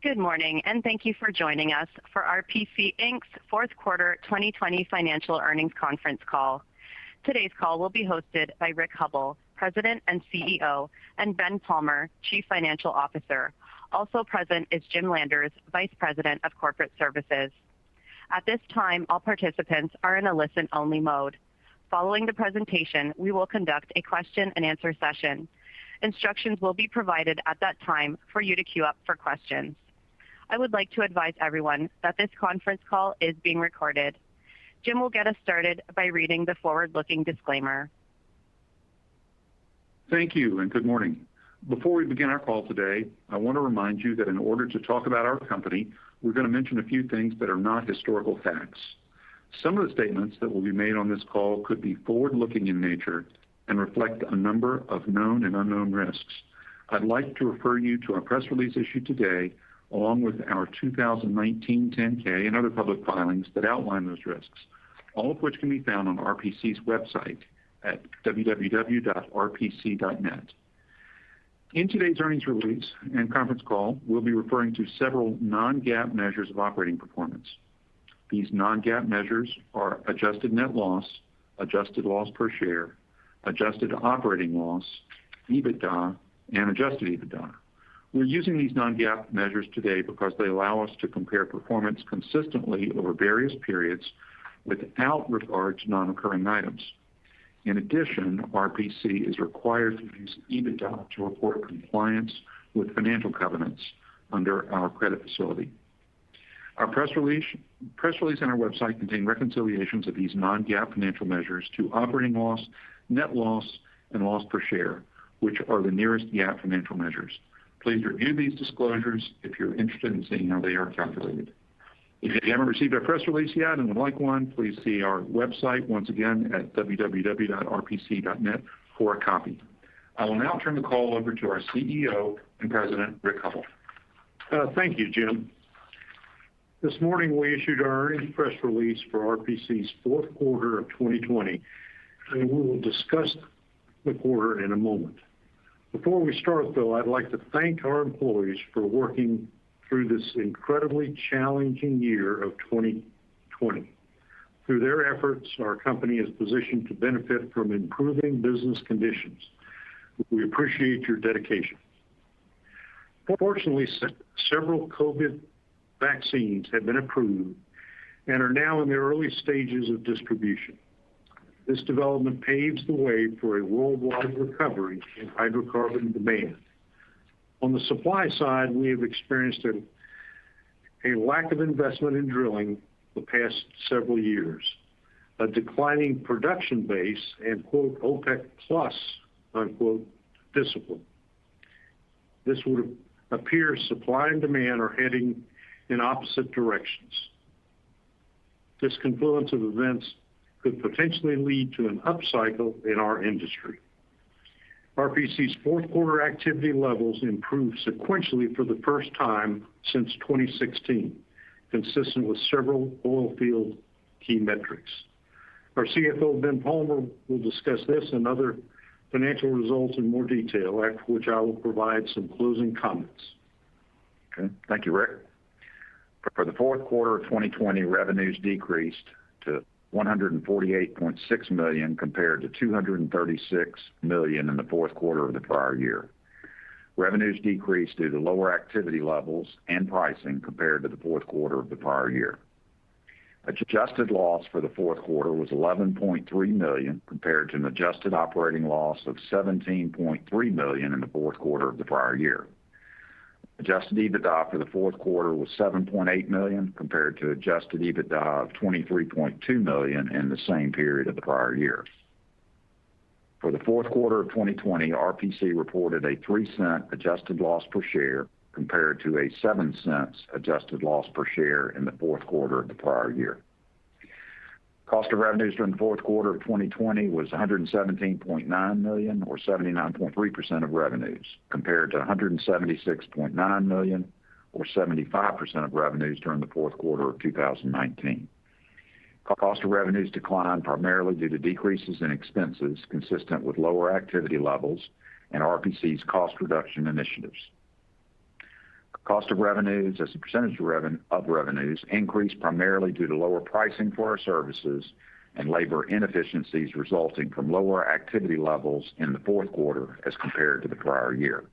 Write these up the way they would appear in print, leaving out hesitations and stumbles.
Good morning, and thank you for joining us for RPC Inc.'s fourth quarter 2020 financial earnings conference call. Today's call will be hosted by Rick Hubbell, President and CEO, and Ben Palmer, Chief Financial Officer. Also present is Jim Landers, Vice President of Corporate Services. At this time, all participants are in a listen-only mode. Following the presentation, we will conduct a question-and-answer session. Instructions will be provided at that time for you to queue up for questions. I would like to advise everyone that this conference call is being recorded. Jim will get us started by reading the forward-looking disclaimer. Thank you, and good morning. Before we begin our call today, I want to remind you that in order to talk about our company, we're going to mention a few things that are not historical facts. Some of the statements that will be made on this call could be forward-looking in nature and reflect a number of known and unknown risks. I'd like to refer you to our press release issued today, along with our 2019 10-K and other public filings that outline those risks, all of which can be found on RPC's website at www.rpc.net. In today's earnings release and conference call, we'll be referring to several non-GAAP measures of operating performance. These non-GAAP measures are adjusted net loss, adjusted loss per share, adjusted operating loss, EBITDA, and adjusted EBITDA. We're using these non-GAAP measures today because they allow us to compare performance consistently over various periods without regard to non-recurring items. In addition, RPC is required to use EBITDA to report compliance with financial covenants under our credit facility. Our press release and our website contain reconciliations of these non-GAAP financial measures to operating loss, net loss, and loss per share, which are the nearest GAAP financial measures. Please review these disclosures if you're interested in seeing how they are calculated. If you haven't received our press release yet and would like one, please see our website once again at www.rpc.net for a copy. I will now turn the call over to our CEO and President, Rick Hubbell. Thank you, Jim. This morning we issued our earnings press release for RPC's fourth quarter of 2020, and we will discuss the quarter in a moment. Before we start, though, I'd like to thank our employees for working through this incredibly challenging year of 2020. Through their efforts, our company is positioned to benefit from improving business conditions. We appreciate your dedication. Fortunately, several COVID vaccines have been approved and are now in the early stages of distribution. This development paves the way for a worldwide recovery in hydrocarbon demand. On the supply side, we have experienced a lack of investment in drilling the past several years, a declining production base, and quote, OPEC plus, unquote, discipline. This would appear supply and demand are heading in opposite directions. This confluence of events could potentially lead to an upcycle in our industry. RPC's fourth quarter activity levels improved sequentially for the first time since 2016, consistent with several oil field key metrics. Our CFO, Ben Palmer, will discuss this and other financial results in more detail, after which I will provide some closing comments. Okay. Thank you, Rick. For the fourth quarter of 2020, revenues decreased to $148.6 million compared to $236 million in the fourth quarter of the prior year. Revenues decreased due to lower activity levels and pricing compared to the fourth quarter of the prior year. Adjusted loss for the fourth quarter was $11.3 million compared to an adjusted operating loss of $17.3 million in the fourth quarter of the prior year. Adjusted EBITDA for the fourth quarter was $7.8 million compared to adjusted EBITDA of $23.2 million in the same period of the prior year. For the fourth quarter of 2020, RPC reported a 3-cent adjusted loss per share compared to a 7 cents adjusted loss per share in the fourth quarter of the prior year. Cost of revenues during the fourth quarter of 2020 was $117.9 million, or 79.3% of revenues, compared to $176.9 million, or 75% of revenues during the fourth quarter of 2019. Cost of revenues declined primarily due to decreases in expenses consistent with lower activity levels and RPC's cost reduction initiatives. Cost of revenues as a percentage of revenues increased primarily due to lower pricing for our services and labor inefficiencies resulting from lower activity levels in the fourth quarter as compared to the prior year.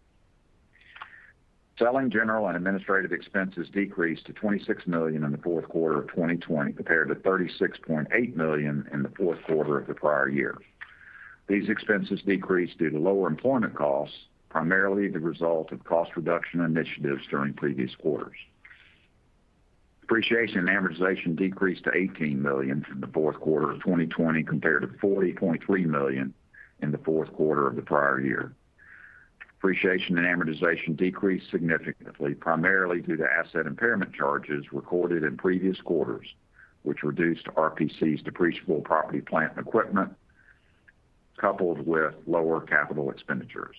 Selling, general, and administrative expenses decreased to $26 million in the fourth quarter of 2020 compared to $36.8 million in the fourth quarter of the prior year. These expenses decreased due to lower employment costs, primarily the result of cost reduction initiatives during previous quarters. Depreciation and amortization decreased to $18 million in the fourth quarter of 2020 compared to $40.3 million in the fourth quarter of the prior year. Depreciation and amortization decreased significantly, primarily due to asset impairment charges recorded in previous quarters, which reduced RPC's depreciable property, plant, and equipment, coupled with lower capital expenditures.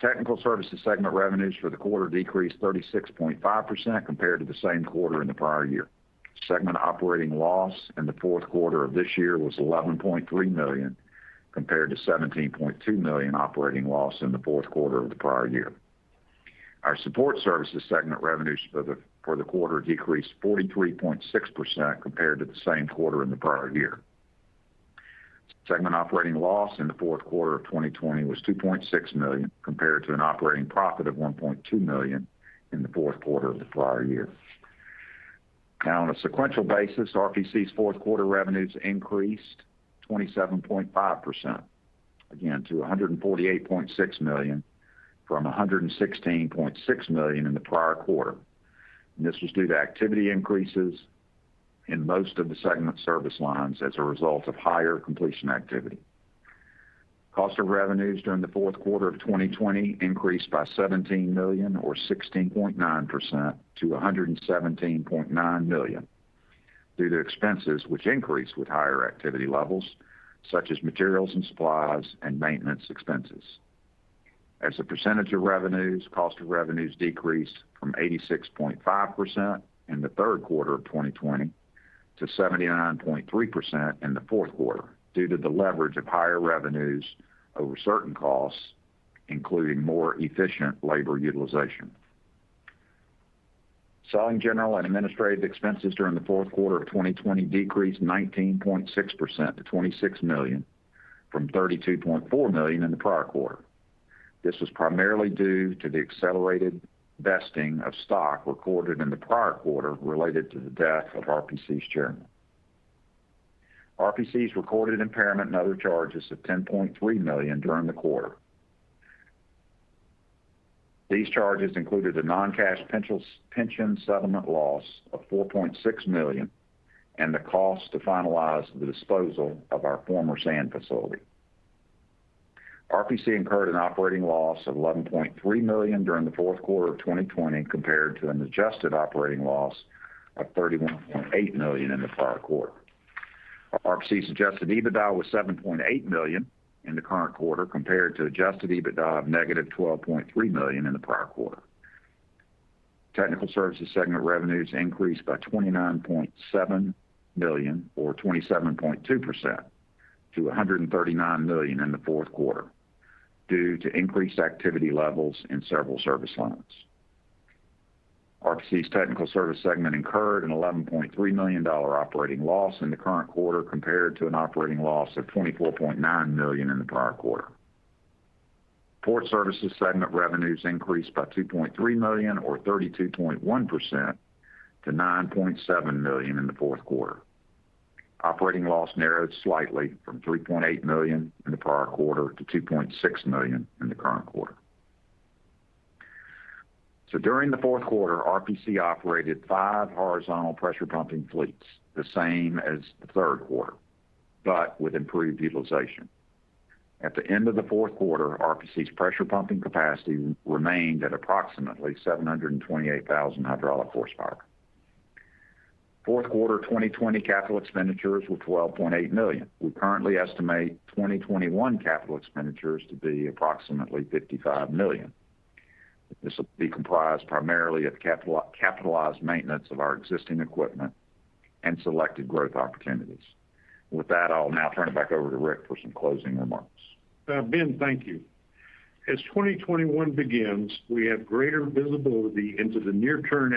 Technical Services segment revenues for the quarter decreased 36.5% compared to the same quarter in the prior year. Segment operating loss in the fourth quarter of this year was $11.3 million compared to $17.2 million operating loss in the fourth quarter of the prior year. Our Support Services segment revenues for the quarter decreased 43.6% compared to the same quarter in the prior year. Segment operating loss in the fourth quarter of 2020 was $2.6 million compared to an operating profit of $1.2 million in the fourth quarter of the prior year. Now, on a sequential basis, RPC's fourth quarter revenues increased 27.5%, again to $148.6 million from $116.6 million in the prior quarter. And this was due to activity increases in most of the segment service lines as a result of higher completion activity. Cost of revenues during the fourth quarter of 2020 increased by $17 million or 16.9% to $117.9 million due to expenses which increased with higher activity levels, such as materials and supplies and maintenance expenses. As a percentage of revenues, cost of revenues decreased from 86.5% in the third quarter of 2020 to 79.3% in the fourth quarter due to the leverage of higher revenues over certain costs, including more efficient labor utilization. Selling, general, and administrative expenses during the fourth quarter of 2020 decreased 19.6% to $26 million from $32.4 million in the prior quarter. This was primarily due to the accelerated vesting of stock recorded in the prior quarter related to the death of RPC's chairman. RPC's recorded impairment and other charges of $10.3 million during the quarter. These charges included a non-cash pension settlement loss of $4.6 million and the cost to finalize the disposal of our former sand facility. RPC incurred an operating loss of $11.3 million during the fourth quarter of 2020 compared to an adjusted operating loss of $31.8 million in the prior quarter. RPC's adjusted EBITDA was $7.8 million in the current quarter compared to adjusted EBITDA of negative $12.3 million in the prior quarter. Technical Services segment revenues increased by $29.7 million or 27.2% to $139 million in the fourth quarter due to increased activity levels in several service lines. RPC's Technical Service segment incurred an $11.3 million operating loss in the current quarter compared to an operating loss of $24.9 million in the prior quarter. Support Services segment revenues increased by $2.3 million or 32.1% to $9.7 million in the fourth quarter. Operating loss narrowed slightly from $3.8 million in the prior quarter to $2.6 million in the current quarter. So during the fourth quarter, RPC operated 5 horizontal pressure pumping fleets, the same as the third quarter, but with improved utilization. At the end of the fourth quarter, RPC's pressure pumping capacity remained at approximately 728,000 hydraulic horsepower. Fourth quarter 2020 capital expenditures were $12.8 million. We currently estimate 2021 capital expenditures to be approximately $55 million. This will be comprised primarily of capitalized maintenance of our existing equipment and selected growth opportunities. With that, I'll now turn it back over to Rick for some closing remarks. Ben, thank you. As 2021 begins, we have greater visibility into the near-term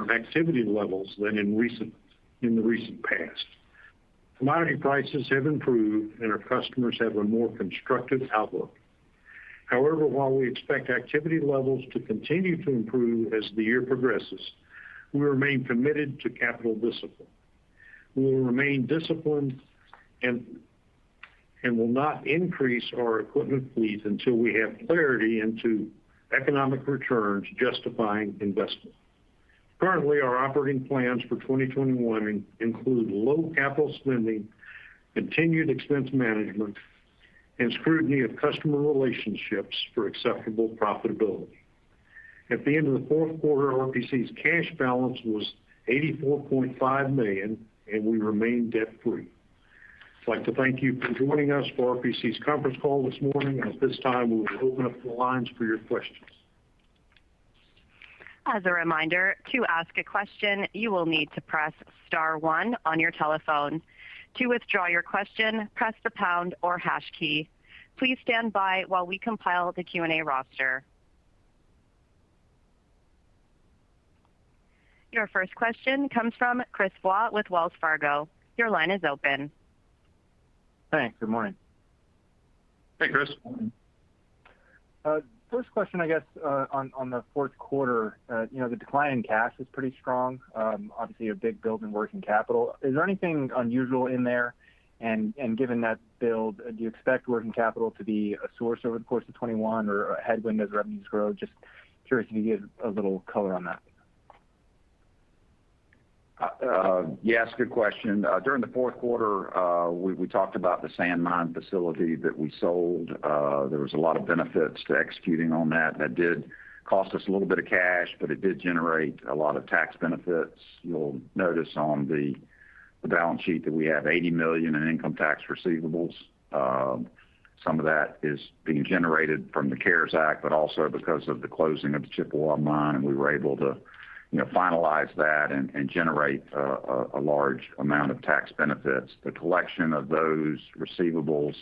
activity levels than in the recent past. Commodity prices have improved, and our customers have a more constructive outlook. However, while we expect activity levels to continue to improve as the year progresses, we remain committed to capital discipline. We will remain disciplined and will not increase our equipment fleet until we have clarity into economic returns justifying investment. Currently, our operating plans for 2021 include low capital spending, continued expense management, and scrutiny of customer relationships for acceptable profitability. At the end of the fourth quarter, RPC's cash balance was $84.5 million, and we remain debt-free. I'd like to thank you for joining us for RPC's conference call this morning. At this time, we will open up the lines for your questions. As a reminder, to ask a question, you will need to press star one on your telephone. To withdraw your question, press the pound or hash key. Please stand by while we compile the Q&A roster. Your first question comes from Chris Watt with Wells Fargo. Your line is open. Thanks. Good morning. Hey, Chris. First question, I guess, on the fourth quarter, the decline in cash is pretty strong. Obviously, a big build in working capital. Is there anything unusual in there? And given that build, do you expect working capital to be a source over the course of 21 or a headwind as revenues grow? Just curious if you give a little color on that. Yes, good question. During the fourth quarter, we talked about the sand mine facility that we sold. There was a lot of benefits to executing on that. That did cost us a little bit of cash, but it did generate a lot of tax benefits. You'll notice on the balance sheet that we have $80 million in income tax receivables. Some of that is being generated from the CARES Act, but also because of the closing of the Chippewa mine, and we were able to finalize that and generate a large amount of tax benefits. The collection of those receivables,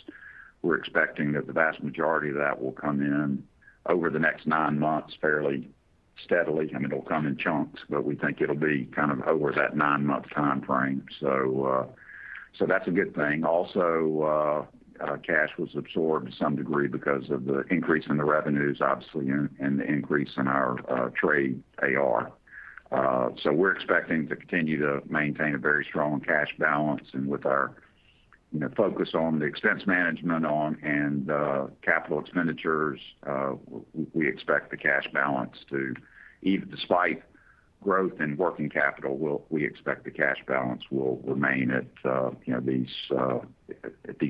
we're expecting that the vast majority of that will come in over the next 9 months fairly steadily. I mean, it'll come in chunks, but we think it'll be kind of over that 9-month time frame. So that's a good thing. Also, cash was absorbed to some degree because of the increase in the revenues, obviously, and the increase in our trade AR. So we're expecting to continue to maintain a very strong cash balance, and with our focus on the expense management and capital expenditures, we expect the cash balance to, even despite growth in working capital, we expect the cash balance will remain at these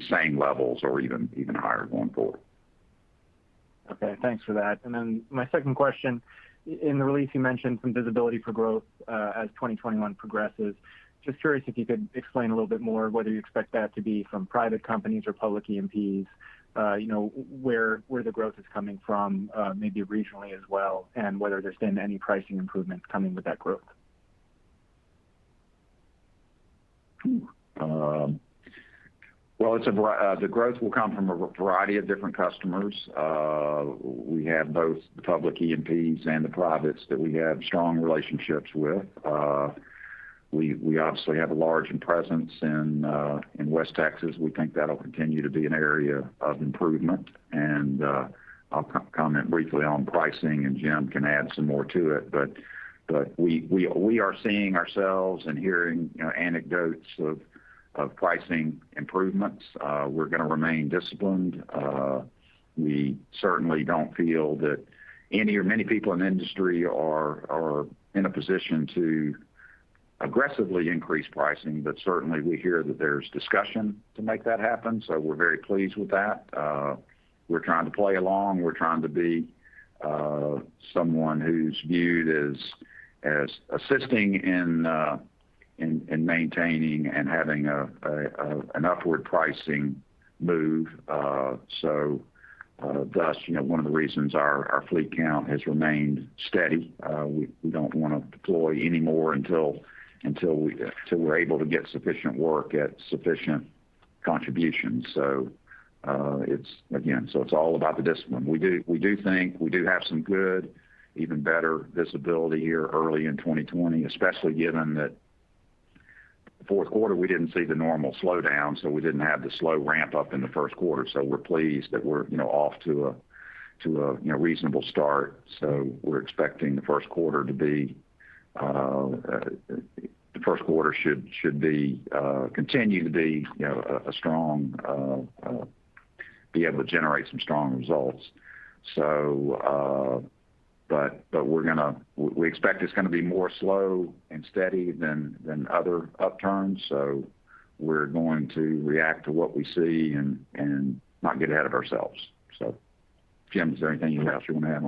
same levels or even higher going forward. Okay, thanks for that. And then my second question. In the release, you mentioned some visibility for growth as 2021 progresses. Just curious if you could explain a little bit more whether you expect that to be from private companies or public E&Ps, where the growth is coming from, maybe regionally as well, and whether there's been any pricing improvements coming with that growth. Well, the growth will come from a variety of different customers. We have both the public E&Ps and the privates that we have strong relationships with. We obviously have a large presence in West Texas. We think that'll continue to be an area of improvement. And I'll comment briefly on pricing, and Jim can add some more to it. But we are seeing ourselves and hearing anecdotes of pricing improvements. We're going to remain disciplined. We certainly don't feel that any or many people in the industry are in a position to aggressively increase pricing, but certainly we hear that there's discussion to make that happen. So we're very pleased with that. We're trying to play along. We're trying to be someone who's viewed as assisting in maintaining and having an upward pricing move. Thus, one of the reasons our fleet count has remained steady. We don't want to deploy any more until we're able to get sufficient work at sufficient contributions. So it's all about the discipline. We do think we do have some good, even better visibility here early in 2020, especially given that the fourth quarter we didn't see the normal slowdown, so we didn't have the slow ramp up in the first quarter. So we're pleased that we're off to a reasonable start. So we're expecting the first quarter to be should be continue to be a strong be able to generate some strong results. So but we expect it's going to be more slow and steady than other upturns. So we're going to react to what we see and not get ahead of ourselves. So Jim, is there anything else you want to add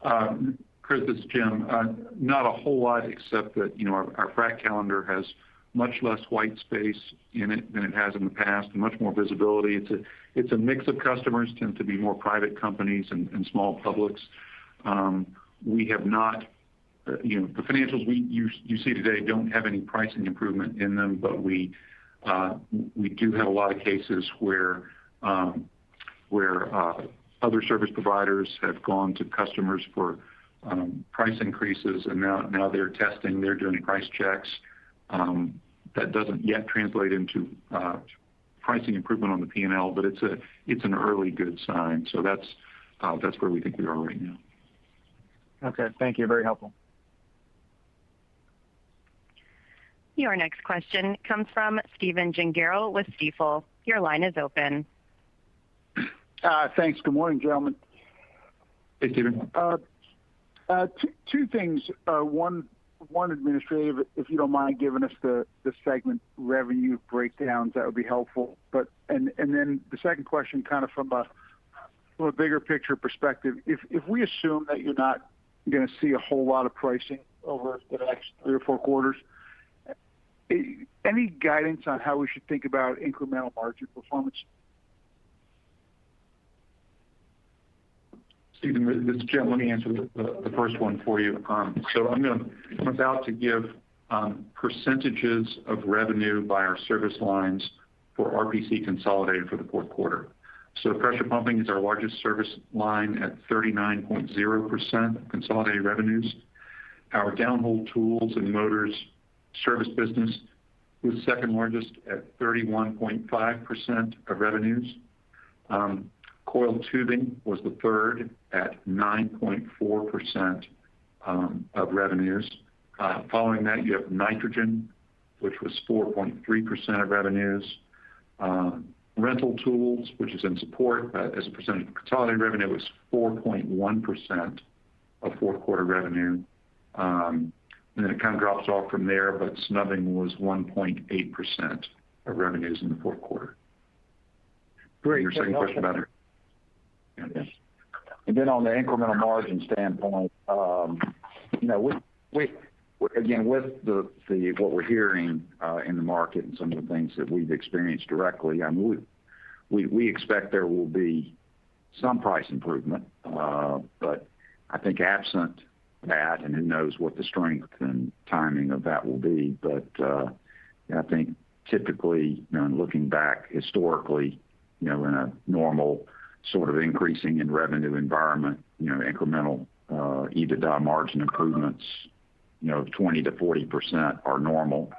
on? Chris, this is Jim. Not a whole lot, except that our frac calendar has much less white space in it than it has in the past, and much more visibility. It's a mix of customers, tend to be more private companies and small publics. We have not, the financials you see today don't have any pricing improvement in them, but we do have a lot of cases where other service providers have gone to customers for price increases, and now they're testing, they're doing price checks. That doesn't yet translate into pricing improvement on the P&L, but it's an early good sign. So that's where we think we are right now. Okay, thank you. Very helpful. Your next question comes from Stephen Gengaro with Stifel. Your line is open. Thanks. Good morning, gentlemen. Hey, Stephen. Two things. One administrative, if you don't mind giving us the segment revenue breakdowns, that would be helpful. And then the second question, kind of from a bigger picture perspective, if we assume that you're not going to see a whole lot of pricing over the next 3 or 4 quarters, any guidance on how we should think about incremental margin performance? Stephen, this is Jim. Let me answer the first one for you. So I'm about to give percentages of revenue by our service lines for RPC consolidated for the fourth quarter. So pressure pumping is our largest service line at 39.0% of consolidated revenues. Our downhole tools and motors service business was second largest at 31.5% of revenues. Coiled tubing was the third at 9.4% of revenues. Following that, you have nitrogen, which was 4.3% of revenues. Rental tools, which is in support, as a percentage of consolidated revenue, was 4.1% of fourth quarter revenue. And then it kind of drops off from there, but snubbing was 1.8% of revenues in the fourth quarter. Great. Your second question about it. Yes. And then on the incremental margin standpoint, we again, with what we're hearing in the market and some of the things that we've experienced directly, we expect there will be some price improvement, but I think absent that, and who knows what the strength and timing of that will be, but I think typically, looking back historically, in a normal sort of increasing in revenue environment, incremental EBITDA margin improvements, 20 to 40% are normal.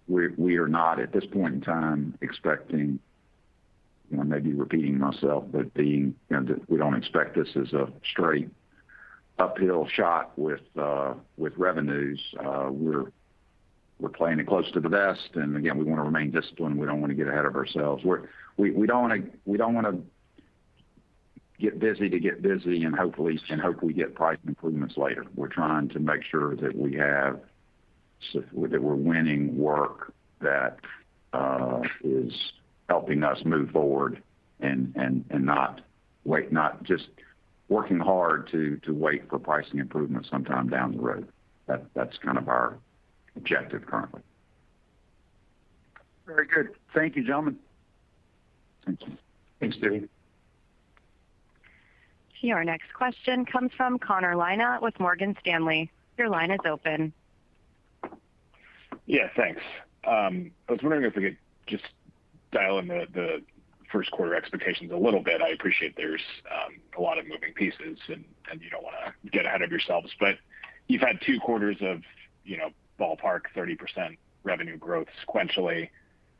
We are not at this point in time expecting, maybe repeating myself, but we don't expect this as a straight uphill shot with revenues. We're playing it close to the vest, and again, we want to remain disciplined. We don't want to get ahead of ourselves. We don't want to get busy and hope we get price improvements later. We're trying to make sure that we're winning work that is helping us move forward and not just working hard to wait for pricing improvement sometime down the road. That's kind of our objective currently. Very good. Thank you, gentlemen. Thank you. Thanks, Steve. Your next question comes from Connor Lina with Morgan Stanley. Your line is open. Yeah, thanks. I was wondering if we could just dial in the first quarter expectations a little bit. I appreciate there's a lot of moving pieces and you don't want to get ahead of yourselves, but you've had 2 quarters of, ballpark 30% revenue growth sequentially.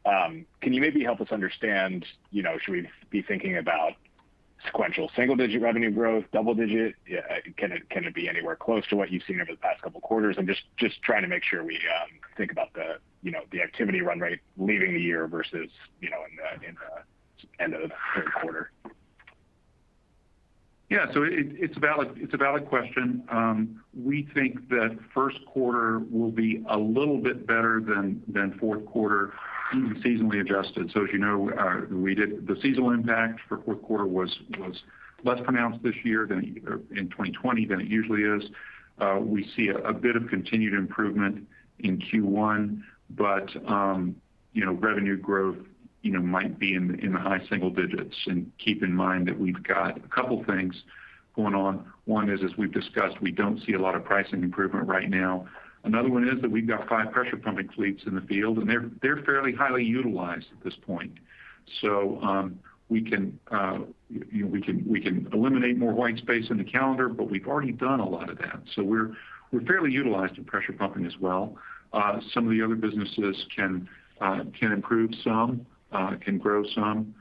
Can you maybe help us understand, should we be thinking about sequential single-digit revenue growth, double-digit? Can it be anywhere close to what you've seen over the past couple of quarters? I'm just trying to make sure we think about the activity run rate leaving the year versus in the end of the third quarter. Yeah, so it's a valid question. We think that first quarter will be a little bit better than fourth quarter, even seasonally adjusted. So as you know, the seasonal impact for fourth quarter was less pronounced this year than in 2020 than it usually is. We see a bit of continued improvement in Q1, but revenue growth might be in the high single digits. And keep in mind that we've got a couple things going on. One is, as we've discussed, we don't see a lot of pricing improvement right now. Another one is that we've got 5 pressure pumping fleets in the field, and they're fairly highly utilized at this point. So we can eliminate more white space in the calendar, but we've already done a lot of that. So we're fairly utilized in pressure pumping as well. Some of the other businesses can improve some, can grow some.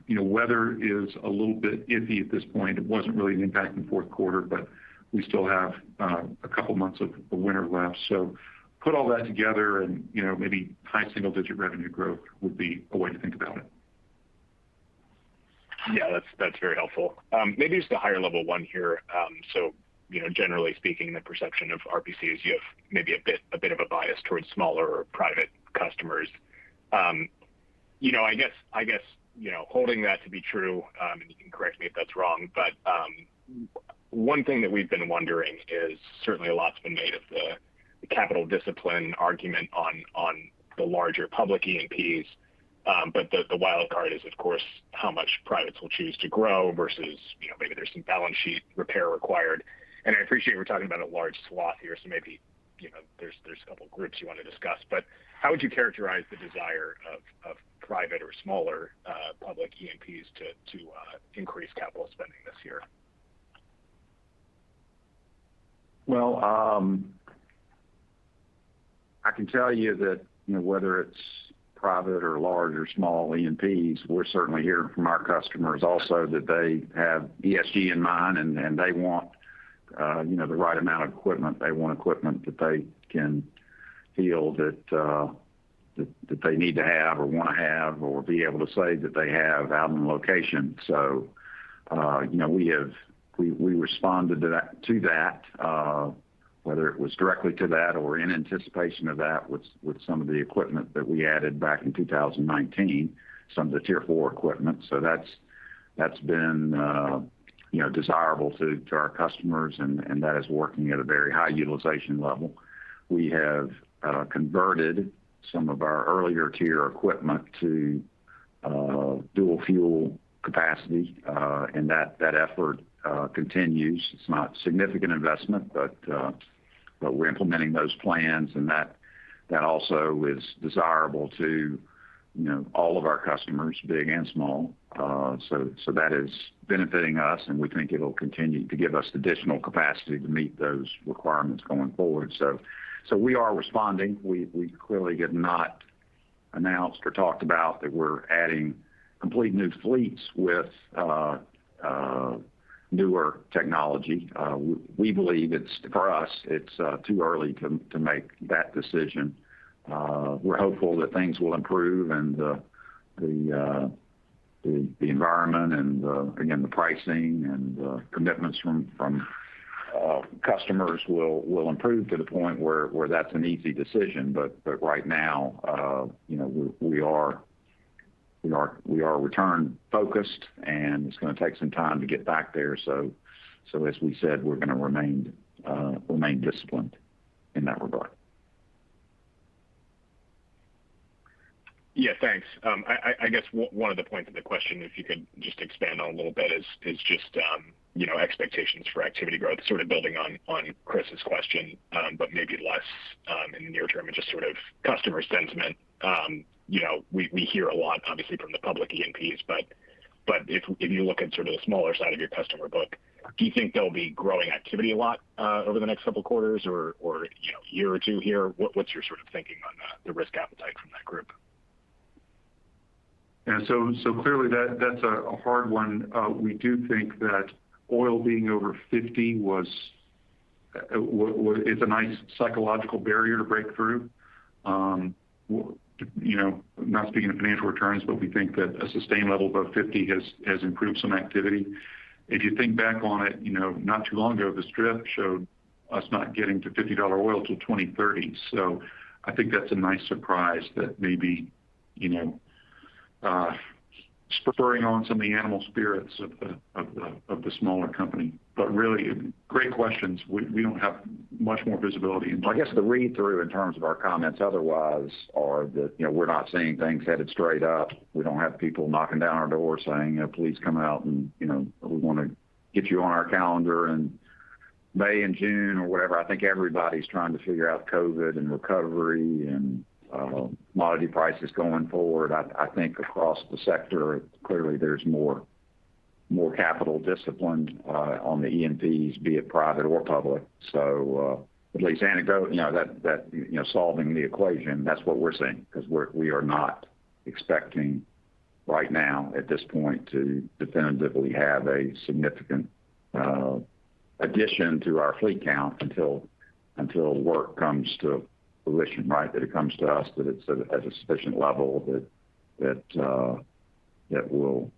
Weather is a little bit iffy at this point. It wasn't really an impact in fourth quarter, but we still have a couple months of winter left. So put all that together and, maybe high single-digit revenue growth would be a way to think about it. Yeah, that's very helpful. Maybe just a higher level one here. So, generally speaking, the perception of RPC is you have maybe a bit of a bias towards smaller or private customers. I guess, holding that to be true, and you can correct me if that's wrong, but one thing that we've been wondering is certainly a lot's been made of the capital discipline argument on the larger public E&Ps. But the wild card is, of course, how much privates will choose to grow versus, maybe there's some balance sheet repair required. And I appreciate we're talking about a large swath here, so maybe, there's a couple of groups you want to discuss. But how would you characterize the desire of private or smaller public E&Ps to increase capital spending this year? Well, I can tell you that, whether it's private or large or small E&Ps, we're certainly hearing from our customers also that they have ESG in mind and they want, the right amount of equipment. They want equipment that they can feel that they need to have or want to have or be able to say that they have out on location. So, we responded to that, whether it was directly to that or in anticipation of that with some of the equipment that we added back in 2019, some of the Tier 4 equipment. So that's been, desirable to our customers, and that is working at a very high utilization level. We have converted some of our earlier tier equipment to dual fuel capacity, and that effort continues. It's not significant investment, but we're implementing those plans, and that also is desirable to all of our customers, big and small. So that is benefiting us, and we think it'll continue to give us additional capacity to meet those requirements going forward. So we are responding. We clearly have not announced or talked about that we're adding complete new fleets with newer technology. We believe for us, it's too early to make that decision. We're hopeful that things will improve and the environment and again the pricing and commitments from customers will improve to the point where that's an easy decision. But right now, we are return focused, and it's going to take some time to get back there. So as we said, we're going to remain disciplined in that regard. Yeah, thanks. I guess one of the points of the question, if you could just expand on a little bit, is just expectations for activity growth, sort of building on Chris's question, but maybe less in the near term, and just sort of customer sentiment. we hear a lot, obviously, from the public E&Ps, but if you look at sort of the smaller side of your customer book, do you think there'll be growing activity a lot over the next couple of quarters or year or two here? What's your sort of thinking on the risk appetite from that group? Yeah, so clearly that's a hard one. We do think that oil being over 50 is a nice psychological barrier to break through. Not speaking of financial returns, but we think that a sustained level above 50 has improved some activity. If you think back on it, not too long ago, the strip showed us not getting to $50 oil till 2030. So I think that's a nice surprise that maybe, spurring on some of the animal spirits of the smaller company. But really, great questions. We don't have much more visibility. I guess the read through in terms of our comments otherwise are that we're not seeing things headed straight up. We don't have people knocking down our door saying please come out and we want to get you on our calendar in May and June or whatever. I think everybody's trying to figure out COVID and recovery and commodity prices going forward. I think across the sector, clearly there's more capital discipline on the E&Ps, be it private or public. So at least anecdote, that solving the equation, that's what we're seeing, because we are not expecting right now at this point to definitively have a significant addition to our fleet count until work comes to fruition, right? That it comes to us that it's at a sufficient level that will,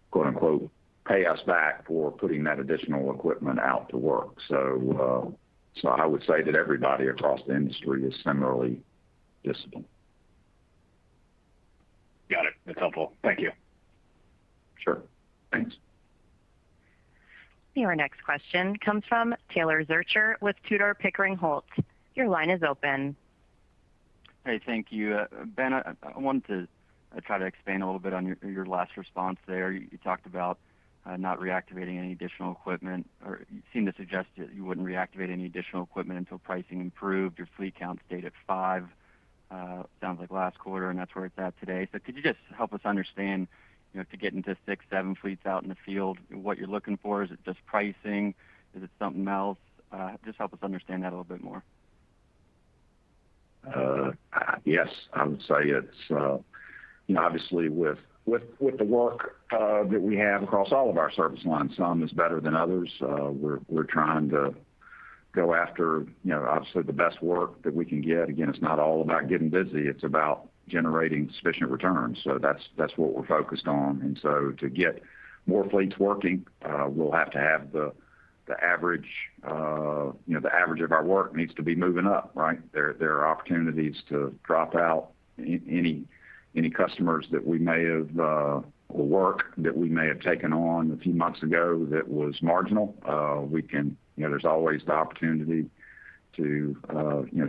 quote unquote, pay us back for putting that additional equipment out to work. So I would say that everybody across the industry is similarly disciplined. Got it. That's helpful. Thank you. Sure. Thanks. Your next question comes from Taylor Zurcher with Tudor, Pickering, Holt. Your line is open. Hey, thank you. Ben, I wanted to try to expand a little bit on your last response there. You talked about not reactivating any additional equipment, or you seemed to suggest that you wouldn't reactivate any additional equipment until pricing improved. Your fleet count stayed at 5, sounds like last quarter, and that's where it's at today. So could you just help us understand, to get into 6, 7 fleets out in the field, what you're looking for? Is it just pricing? Is it something else? Just help us understand that a little bit more. Yes, I would say it's, obviously with the work that we have across all of our service lines, some is better than others. We're trying to go after, obviously the best work that we can get. Again, it's not all about getting busy. It's about generating sufficient returns. So that's what we're focused on. And so to get more fleets working, we'll have to have the average, the average of our work needs to be moving up, right? There are opportunities to drop out any customers that we may have, or work that we may have taken on a few months ago that was marginal. We can, there's always the opportunity to,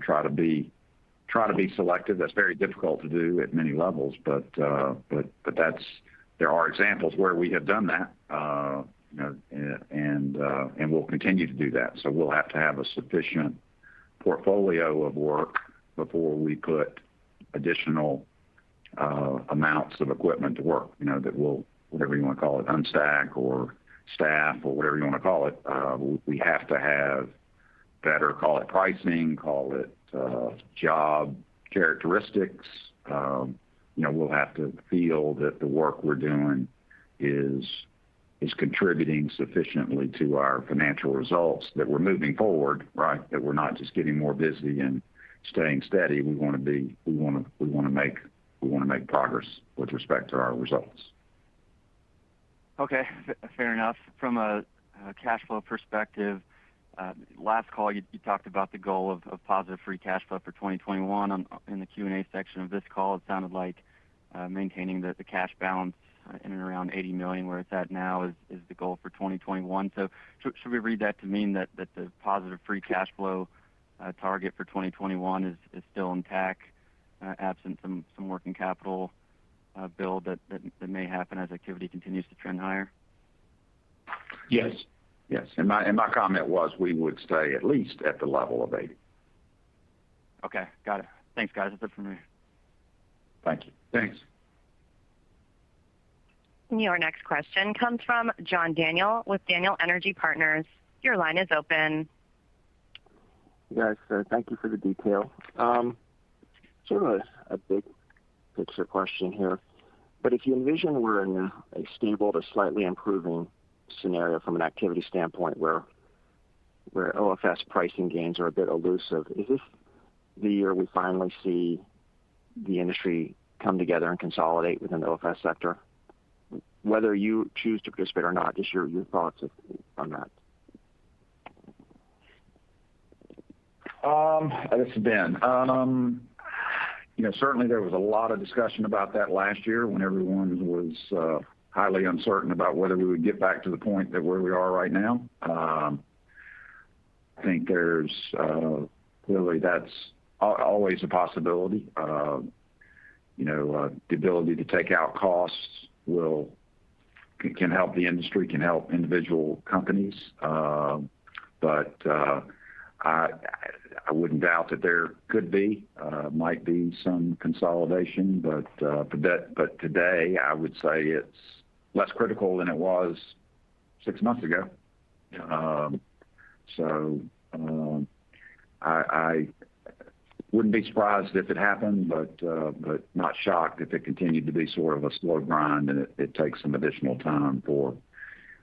try to be selective. That's very difficult to do at many levels, but there are examples where we have done that. And we'll continue to do that. So we'll have to have a sufficient portfolio of work before we put additional amounts of equipment to work, that will, whatever you want to call it, unstack or staff or whatever you want to call it. We have to have better, call it pricing, call it job characteristics. We'll have to feel that the work we're doing is contributing sufficiently to our financial results, that we're moving forward, right? That we're not just getting more busy and staying steady. We want to make progress with respect to our results. Okay, fair enough. From a cash flow perspective, last call you talked about the goal of positive free cash flow for 2021. In the Q&A section of this call, it sounded like maintaining the cash balance in and around $80 million, where it's at now, is the goal for 2021. So should we read that to mean that the positive free cash flow target for 2021 is still intact, absent some working capital build that may happen as activity continues to trend higher? Yes. And my comment was we would stay at least at the level of 80. Okay, got it. Thanks, guys. That's it for me. Thank you. Thanks. Your next question comes from John Daniel with Daniel Energy Partners. Your line is open. Yes, thank you for the detail. Sort of a big picture question here, but if you envision we're in a stable to slightly improving scenario from an activity standpoint where OFS pricing gains are a bit elusive, is this the year we finally see the industry come together and consolidate within the OFS sector? Whether you choose to participate or not, just your thoughts on that. This is Ben. Certainly there was a lot of discussion about that last year when everyone was highly uncertain about whether we would get back to the point that where we are right now. I think there's clearly that's always a possibility. The ability to take out costs can help the industry, can help individual companies. But I wouldn't doubt that there might be some consolidation, but today I would say it's less critical than it was 6 months ago. I wouldn't be surprised if it happened, but not shocked if it continued to be sort of a slow grind and it takes some additional time for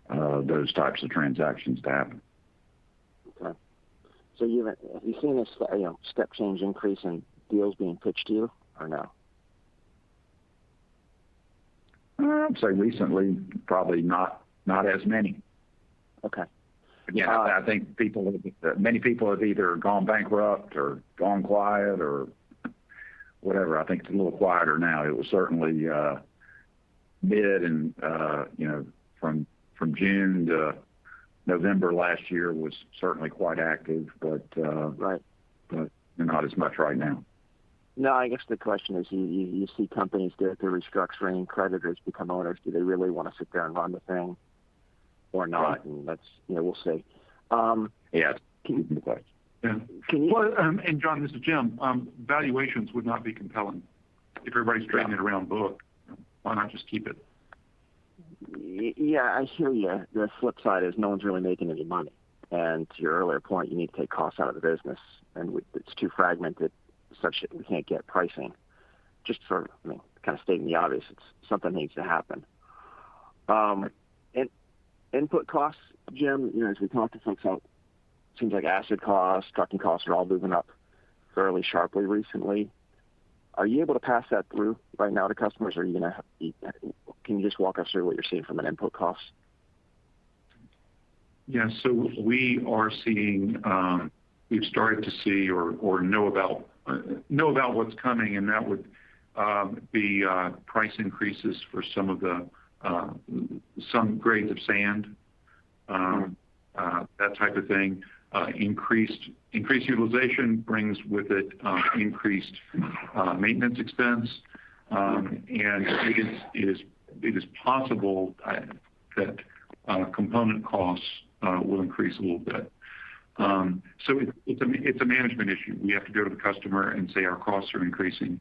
those types of transactions to happen. Okay. So have you seen a step change increase in deals being pitched to you, or no? I'd say recently, probably not as many. Okay. Again, I think many people have either gone bankrupt or gone quiet or whatever. I think it's a little quieter now. It was certainly mid and from June to November last year was certainly quite active, but right. But not as much right now. No, I guess the question is you see companies go through restructuring, creditors become owners. Do they really want to sit there and run the thing or not? Right. And that's, we'll see. Yeah. Yeah. And John, this is Jim. Valuations would not be compelling if everybody's trading it around book. Why not just keep it? Yeah, I hear you. The flip side is no one's really making any money. And to your earlier point, you need to take costs out of the business, and it's too fragmented such that we can't get pricing. Just for, kind of stating the obvious, it's something needs to happen. And input costs, Jim, as we talk to folks out, seems like acid costs, trucking costs are all moving up fairly sharply recently. Are you able to pass that through right now to customers, or are you going to? Can you just walk us through what you're seeing from an input cost? Yeah, so we are seeing. We've started to see or know about what's coming, and that would be price increases for some grades of sand, that type of thing. Increased utilization brings with it increased maintenance expense, and it is possible that component costs will increase a little bit. So it's a management issue. We have to go to the customer and say our costs are increasing,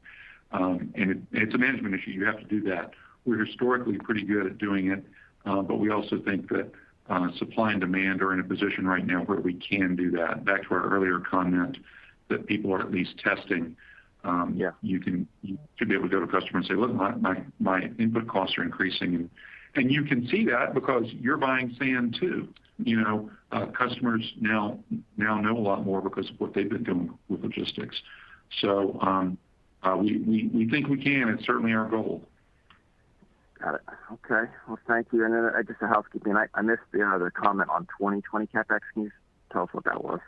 and it's a management issue. You have to do that. We're historically pretty good at doing it, but we also think that supply and demand are in a position right now where we can do that. Back to our earlier comment that people are at least testing. You should be able to go to a customer and say, look, my input costs are increasing, and you can see that because you're buying sand too. Customers now know a lot more because of what they've been doing with logistics. So we think we can. It's certainly our goal. Got it. Okay. Well, thank you. And then just a housekeeping. I missed the comment on 2020 CapEx. Can you tell us what that was?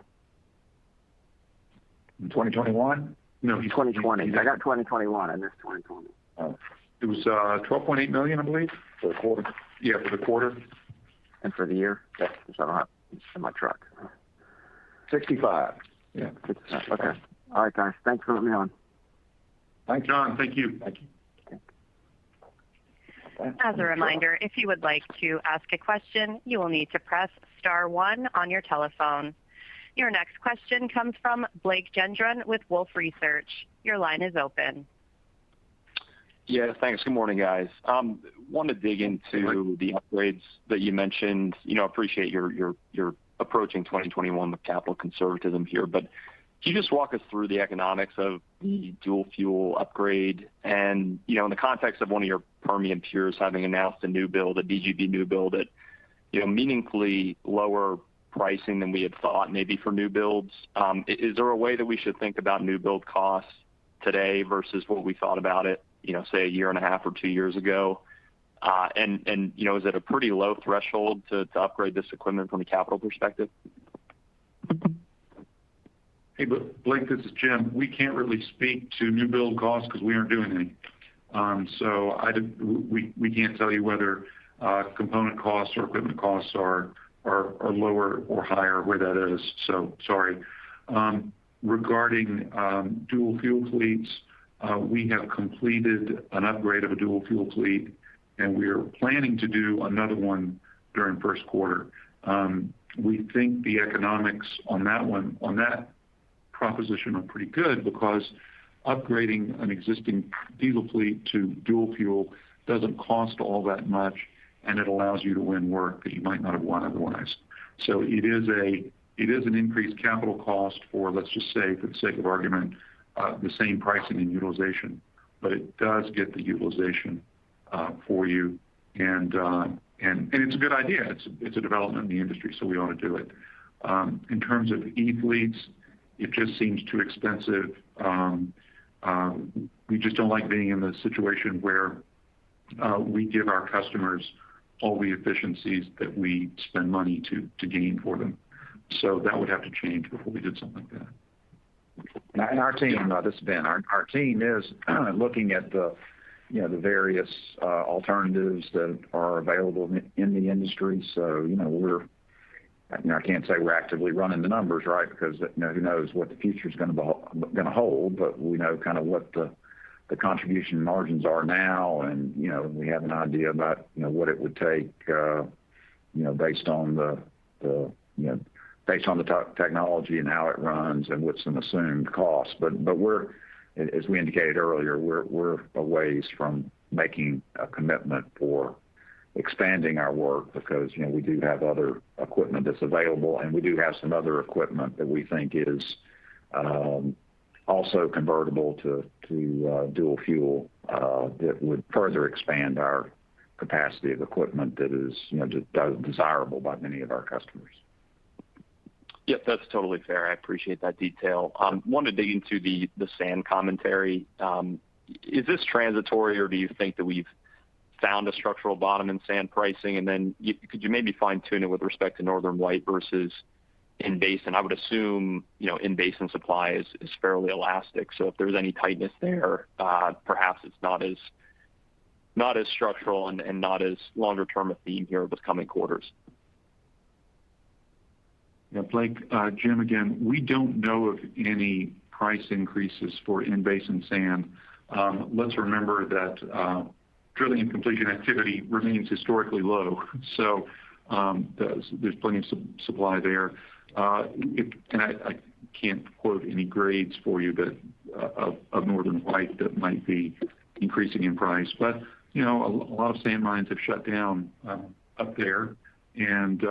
2021? No, 2020. I got 2021. I missed 2020. It was $12.8 million, I believe, for the quarter. Yeah, for the quarter. And for the year? Yeah. I don't have in my truck. 65. Yeah. 65. Okay. All right, guys. Thanks for letting me on. Thanks, John. Thank you. Thank you. As a reminder, if you would like to ask a question, you will need to press star 1 on your telephone. Your next question comes from Blake Gendron with Wolfe Research. Your line is open. Yeah, thanks. Good morning, guys. Want to dig into the upgrades that you mentioned. Appreciate your approaching 2021 with capital conservatism here, but can you just walk us through the economics of the dual fuel upgrade? And, in the context of one of your Permian peers having announced a new build, a DGB new build at, meaningfully lower pricing than we had thought maybe for new builds. Is there a way that we should think about new build costs today versus what we thought about it, say a year and a half or 2 years ago? And is it a pretty low threshold to upgrade this equipment from a capital perspective? Hey, but Blake, this is Jim. We can't really speak to new build costs because we aren't doing any. So we can't tell you whether component costs or equipment costs are lower or higher, where that is. So sorry. Regarding dual fuel fleets, we have completed an upgrade of a dual fuel fleet, and we are planning to do another one during first quarter. We think the economics on that proposition are pretty good because upgrading an existing diesel fleet to dual fuel doesn't cost all that much, and it allows you to win work that you might not have won otherwise. So it is an increased capital cost for, let's just say, for the sake of argument, the same pricing and utilization, but it does get the utilization for you, and it's a good idea. It's a development in the industry, so we ought to do it. In terms of e-fleets, it just seems too expensive. We just don't like being in the situation where we give our customers all the efficiencies that we spend money to gain for them. So that would have to change before we did something like that. And our team, this is Ben, our team is looking at the various alternatives that are available in the industry. So, I can't say we're actively running the numbers, right? Because, who knows what the future is going to hold, but we know kind of what the contribution margins are now. And, we have an idea about, what it would take, based on the technology and how it runs and what's an assumed cost. But we're, as we indicated earlier, we're a ways from making a commitment for expanding our work because, we do have other equipment that's available, and we do have some other equipment that we think is also convertible to dual fuel that would further expand our capacity of equipment that is, desirable by many of our customers. Yep, that's totally fair. I appreciate that detail. Wanted to dig into the sand commentary. Is this transitory, or do you think that we've found a structural bottom in sand pricing? And then could you maybe fine tune it with respect to Northern White versus in basin? I would assume, in basin supply is fairly elastic. So if there's any tightness there, perhaps it's not as structural and not as longer term a theme here with coming quarters. Yeah, Blake, Jim again, we don't know of any price increases for in-basin sand. Let's remember that drilling and completion activity remains historically low, so there's plenty of supply there. And I can't quote any grades for you that of Northern White that might be increasing in price, but a lot of sand mines have shut down up there, and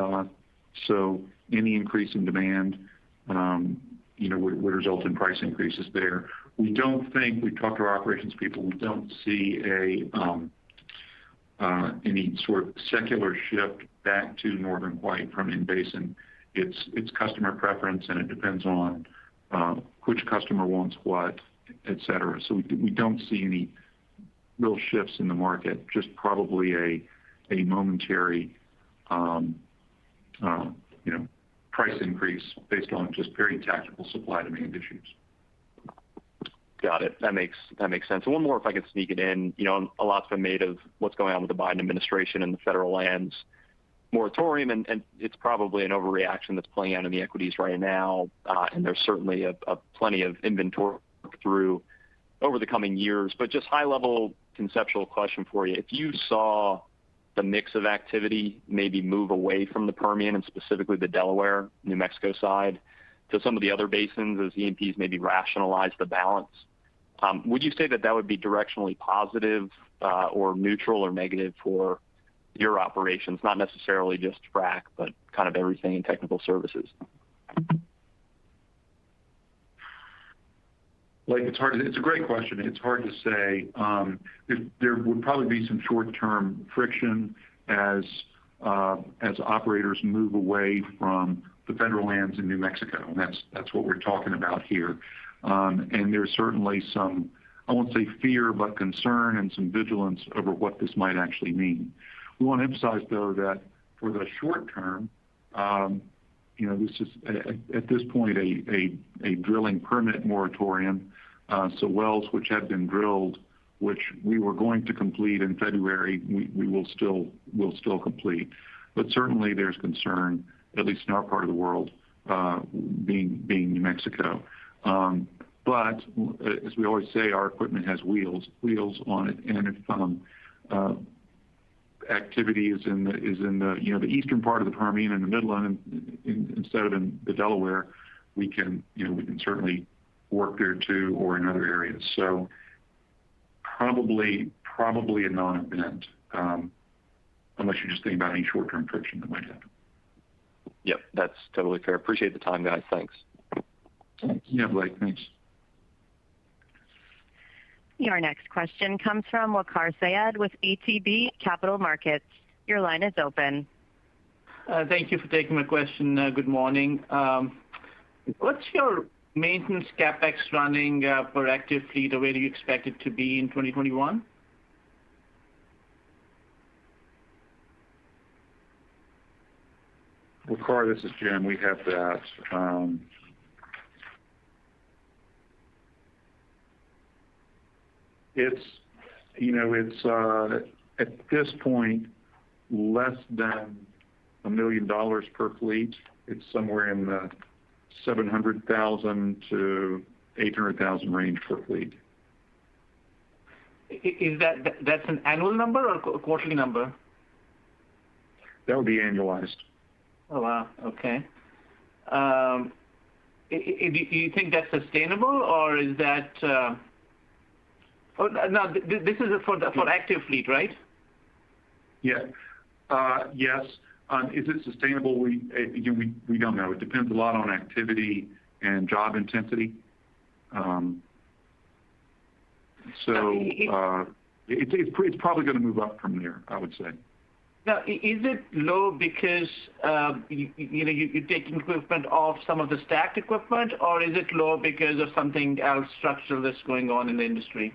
so any increase in demand, would result in price increases there. We don't think, we've talked to our operations people, we don't see any sort of secular shift back to Northern White from in-basin. It's customer preference, and it depends on which customer wants what, et cetera. So we don't see any real shifts in the market, just probably a momentary price increase based on just very tactical supply demand issues. Got it. That makes sense. And one more, if I could sneak it in. A lot's been made of what's going on with the Biden administration and the federal lands moratorium, and it's probably an overreaction that's playing out in the equities right now. And there's certainly a plenty of inventory through over the coming years. But just high level conceptual question for you: if you saw the mix of activity maybe move away from the Permian and specifically the Delaware, New Mexico side to some of the other basins as E&Ps maybe rationalize the balance, Would you say that would be directionally positive or neutral or negative for your operations, not necessarily just frac, but kind of everything in technical services? Like, it's a great question. It's hard to say. There would probably be some short-term friction as operators move away from the federal lands in New Mexico. And that's what we're talking about here. And there's certainly some, I won't say fear, but concern and some vigilance over what this might actually mean. We want to emphasize, though, that for the short term, this is at this point a drilling permit moratorium. So wells which have been drilled, which we were going to complete in February, we will still complete. But certainly there's concern, at least in our part of the world, being New Mexico. But as we always say, our equipment has wheels on it, and if activity is in the eastern part of the Permian and the Midland, instead of in the Delaware, we can certainly work there too, or in other areas. So probably a non-event, unless you just think about any short-term friction that might happen. Yep, that's totally fair. Appreciate the time, guys. Thanks. Yeah, Blake, thanks. Your next question comes from Waqar Syed with ATB Capital Markets. Your line is open. Thank you for taking my question. Good morning. What's your maintenance CapEx running per active fleet, or where do you expect it to be in 2021? Waqar, this is Jim. We have that. It's at this point less than $1 million per fleet. It's somewhere in the 700,000 to 800,000 range per fleet. Is that's an annual number or a quarterly number? That would be annualized. Oh wow. Okay. Do you think that's sustainable, or is that? No, this is for active fleet, right? Yeah. Yes. Is it sustainable? We don't know. It depends a lot on activity and job intensity. It's probably going to move up from there, I would say. Now, is it low because you're taking equipment off some of the stacked equipment, or is it low because of something else structural that's going on in the industry?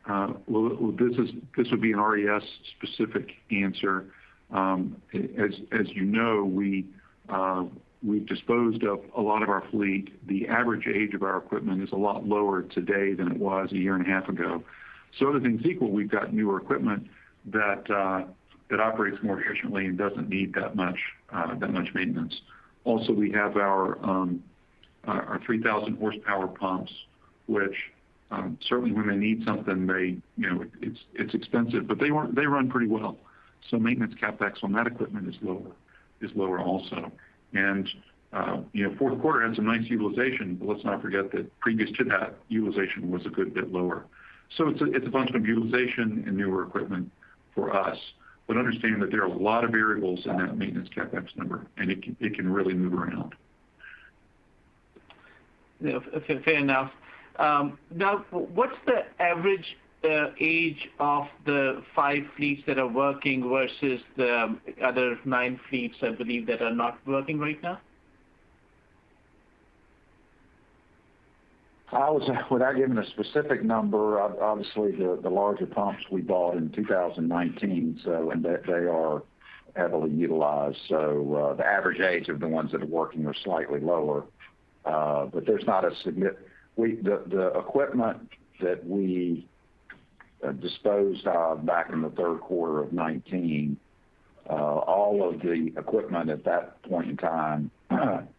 Well, this would be an RES specific answer. As you know, we've disposed of a lot of our fleet. The average age of our equipment is a lot lower today than it was a year and a half ago. So other things equal, we've got newer equipment that operates more efficiently and doesn't need that much maintenance. Also, we have our 3,000 horsepower pumps, which certainly when they need something, it's expensive, but they run pretty well. So maintenance capex on that equipment is lower also. And fourth quarter had some nice utilization, but let's not forget that previous to that, utilization was a good bit lower. So it's a function of utilization and newer equipment for us. But understand that there are a lot of variables in that maintenance capex number, and it can really move around. Yeah, fair enough. Now, what's the average age of the 5 fleets that are working versus the other 9 fleets, I believe, that are not working right now? Without giving a specific number, obviously the larger pumps we bought in 2019, and they are heavily utilized. So the average age of the ones that are working are slightly lower, but there's not a significant. The equipment that we disposed of back in the third quarter of 19, all of the equipment at that point in time,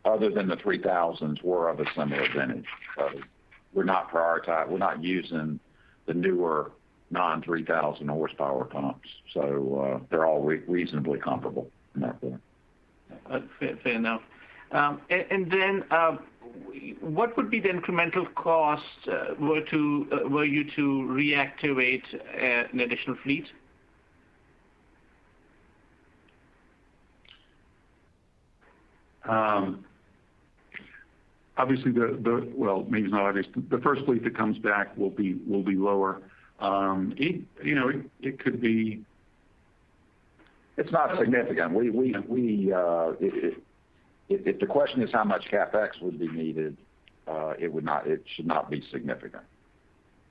other than the 3000s, were of a similar vintage. So we're not using the newer non-3000 horsepower pumps. So they're all reasonably comparable in that point. Fair enough. And then what would be the incremental cost were you to reactivate an additional fleet? Obviously, well, maybe it's not obvious. The first fleet that comes back will be lower. It could be. It's not significant. If the question is how much CapEx would be needed, it should not be significant.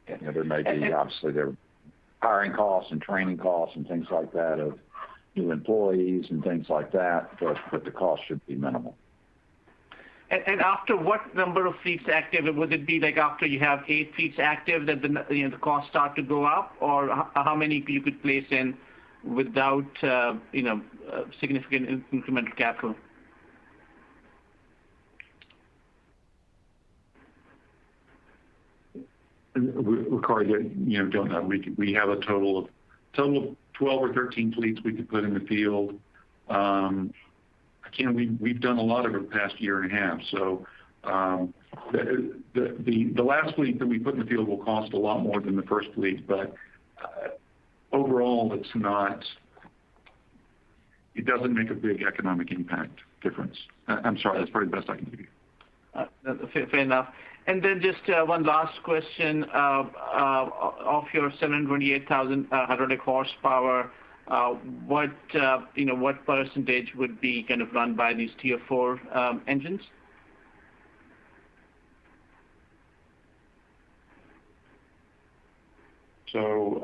There may be, obviously, there are hiring costs and training costs and things like that of new employees and things like that, but the cost should be minimal. And after what number of fleets active? Would it be like after you have 8 fleets active that the costs start to go up, or how many you could place in without significant incremental capital? Waqar, don't know. We have a total of 12 or 13 fleets we could put in the field. We've done a lot over the past year and a half. So the last fleet that we put in the field will cost a lot more than the first fleet, but overall, it doesn't make a big economic impact difference. I'm sorry, that's probably the best I can give you. Fair enough. And then just one last question. Of your 728,000 hydraulic horsepower, what percentage would be kind of run by these Tier 4 engines? So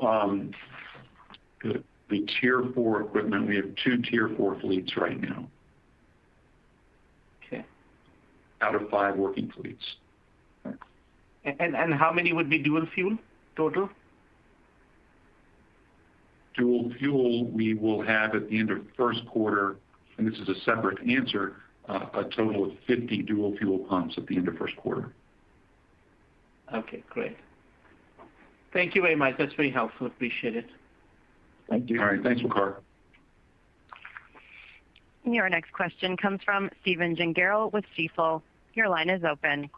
the Tier 4 equipment, we have 2 Tier 4 fleets right now. Okay. Out of 5 working fleets. And how many would be dual fuel total? Dual fuel, we will have at the end of first quarter, and this is a separate answer, a total of 50 dual fuel pumps at the end of first quarter. Okay, great. Thank you very much. That's very helpful. Appreciate it. Thank you. All right. Thanks, Waqar. Your next question comes from Stephen Gengaro with Stifel. Your line is open.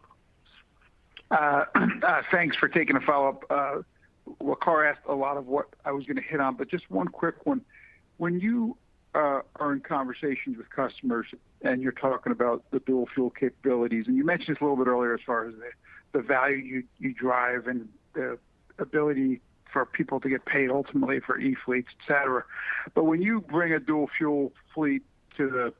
Thanks for taking a follow-up. Waqar asked a lot of what I was going to hit on, but just one quick one. When you are in conversations with customers and you're talking about the dual fuel capabilities, and you mentioned this a little bit earlier as far as the value you drive and the ability for people to get paid ultimately for e-fleets, et cetera. But when you bring a dual fuel fleet to the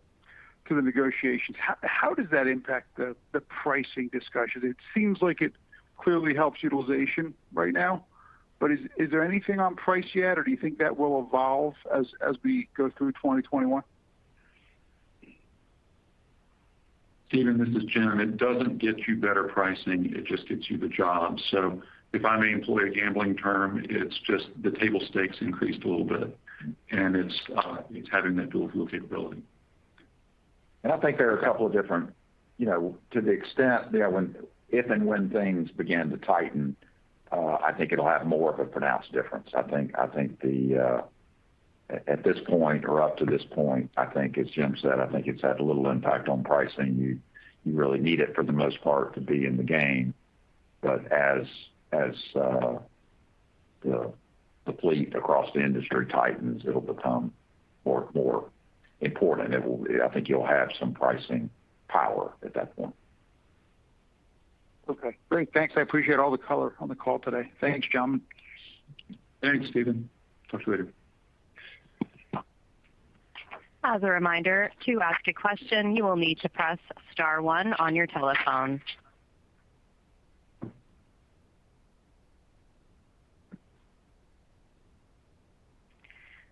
negotiations, how does that impact the pricing discussion? It seems like it clearly helps utilization right now, but is there anything on price yet, or do you think that will evolve as we go through 2021? Stephen, this is Jim. It doesn't get you better pricing. It just gets you the job. So if I may employ a gambling term, it's just the table stakes increased a little bit, and it's having that dual fuel capability. And I think there are a couple of different, to the extent, if and when things begin to tighten, I think it'll have more of a pronounced difference. I think at this point or up to this point, I think, as Jim said, I think it's had a little impact on pricing. You really need it for the most part to be in the game. But as the fleet across the industry tightens, it'll become more important. I think you'll have some pricing power at that point. Okay, great. Thanks. I appreciate all the color on the call today. Thanks, gentlemen. Thanks, Stephen. Talk to you later. As a reminder, to ask a question, you will need to press star 1 on your telephone.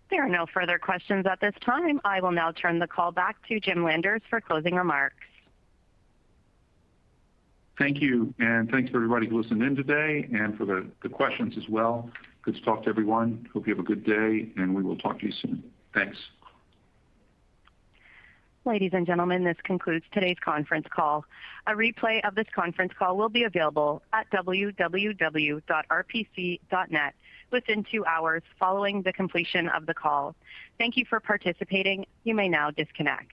There are no further questions at this time. I will now turn the call back to Jim Landers for closing remarks. Thank you, and thanks for everybody who listened in today and for the questions as well. Good to talk to everyone. Hope you have a good day, and we will talk to you soon. Thanks. Ladies and gentlemen, this concludes today's conference call. A replay of this conference call will be available at www.rpc.net within 2 hours following the completion of the call. Thank you for participating. You may now disconnect.